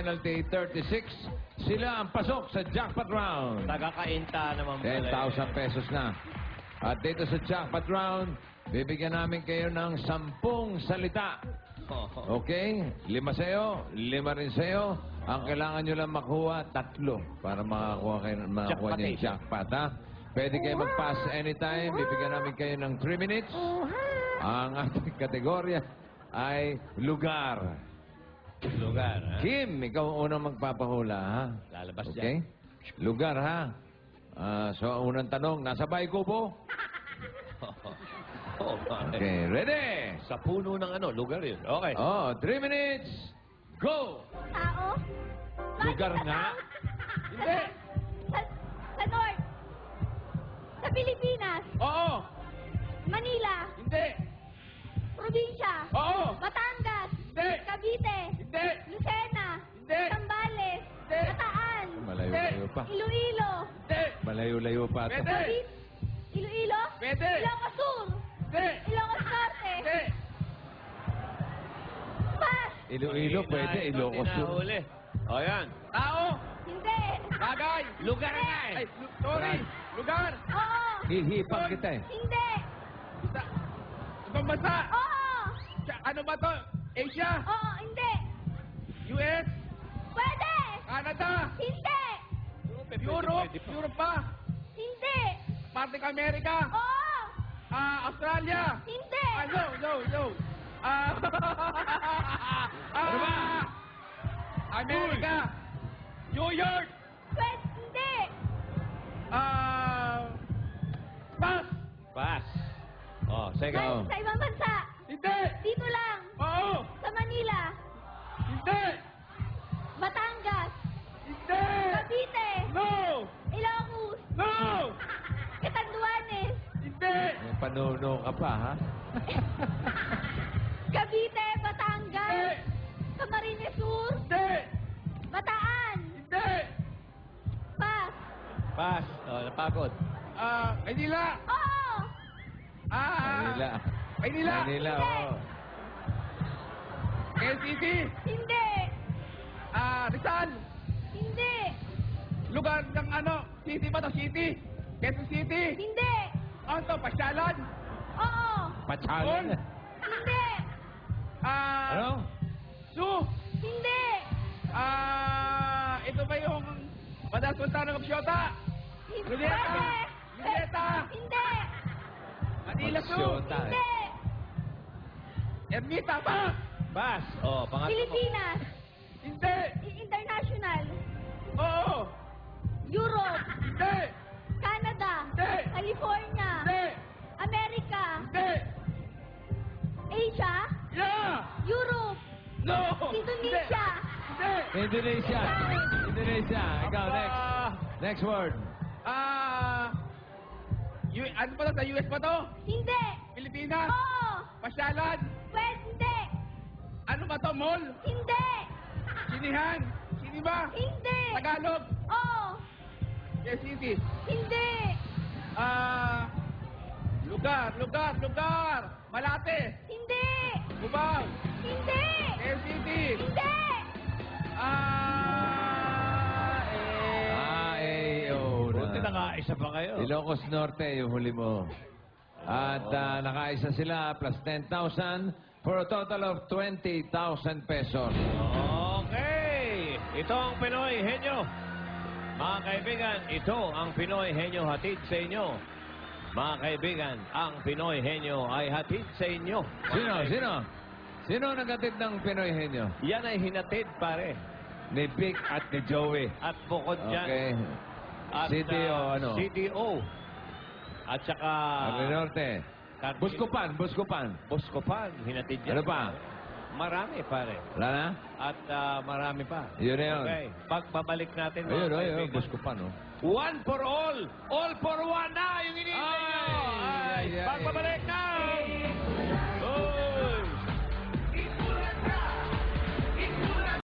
penalty 36. Sila ang pasok sa jackpot round. Taga-kainta naman pala. 10,000 pesos na. At dito sa jackpot round, bibigyan namin kayo ng 10 salita. Okay? 5 sa'yo, 5 rin sa'yo. Ang kailangan nyo lang makuha, 3 para makakuha kayo ng jackpot, ha? Pwede kayo mag-pass anytime. Bibigyan namin kayo ng 3 minutes. Ang ating kategorya ay lugar. Lugar, ha? Kim, ikaw unang magpapahula, ha? Lalabas Okay? Lugar, ha? So, unang tanong, nasa Baykubo? Okay, ready? Sa puno ng ano, lugar yun. Okay. Oh, 3 minutes. Go! Tao? Lugar Bakit sa nga? South? Hindi. Sa North? Sa Pilipinas? Oo. Manila? Hindi. Probinsya? Oo. Batangas? Hindi. Cavite? Hindi. Lucena? Hindi. Zambales? Hindi. Bataan? Malayo-layo pa. Iloilo? Hindi. Malayo-layo pa. ito. Cavite? Iloilo? Pwede. Ilocos Sur? Hindi. Ilocos Norte? Hindi. Pass? Iloilo, pwede. Ilocos Sur. Tinahuli. O, yan. Tao. Hindi. Bagay. Lugar nga eh. Ay, sorry. Lugar. Oo. Hihipag kita eh. Hindi. Ibang bansa. Oo. Ano ba to? Asia? Oo. Hindi. US? Pwede. Canada? Hindi. Europe? Europe ba? Hindi. Parte ka Amerika? Oo. Australia? Hindi. No. Ano ba? Amerika? New York? Pwede. Hindi. Pass? Pass. O, sige. Sa ibang bansa. Hindi. Dito lang. Oo. Sa Manila. Hindi. Batangas. Hindi. Cavite. No. Ilocos. No. Catanduanes. Hindi. May panuno ka pa, ha? Cavite. Batangas. Camarines Sur. Hindi. Bataan. Hindi. Pass. O, napagod. Manila. Oo. Manila. Manila. Hindi. Oo. LCC. Hindi. Rizal. Hindi. Lugar ng ano? City ba to? City? Quezon City? Hindi. Ano to? Pasyalan? Oo. Pasyalan? Hindi. Ano? Zoo? Hindi. Ito ba yung Madalas Sultan ng Kapsyota? Luneta? Luneta? Hindi. Manila Zoo? Kapsyota, eh. Hindi. Ermita ba? Pass. O, pangatlo. Pilipinas. Hindi. International. Oo. Europe. Hindi. Canada. Hindi. California. Hindi. America. Hindi. Asia. Yeah. Europe. No. Indonesia. Hindi. Indonesia. Indonesia. Ikaw, next. Next word. Ano ba to? Sa US ba to? Hindi. Pilipinas? Oo. Pasyalan? Pwede. Hindi. Ano ba to? Mall? Hindi. Sinihan? Sinima? Hindi. Tagalog? Oo. Yes, City? Hindi. Lugar. Malate? Hindi. Cubao? Hindi. Yes, City? Hindi. Buti na nga, isa pa kayo. Ilocos Norte, yung huli mo. At nakaisa sila plus 10,000 for a total of 20,000 pesos. Okay. Ito ang Pinoy Henyo. Mga kaibigan, ito ang Pinoy Henyo hatid sa inyo. Mga kaibigan, ang Pinoy Henyo ay hatid sa inyo. Sino nagatid ng Pinoy Henyo? Yan ay hinatid, pare. Ni Vic at ni Joey. At bukod dyan, Okay. at, CDO, ano? CDO. At saka... Arle Norte. Buscopan. Buscopan, hinatid yan. Ano pa? Marami, pare. Wala na? At marami pa. Yun na yun. Okay. Pagbabalik natin, mga Ayun, kaibigan. Buscopan, oh. One for all. All for one na yung iniintay nyo. Ay, ay, ay. Pagbabalik na.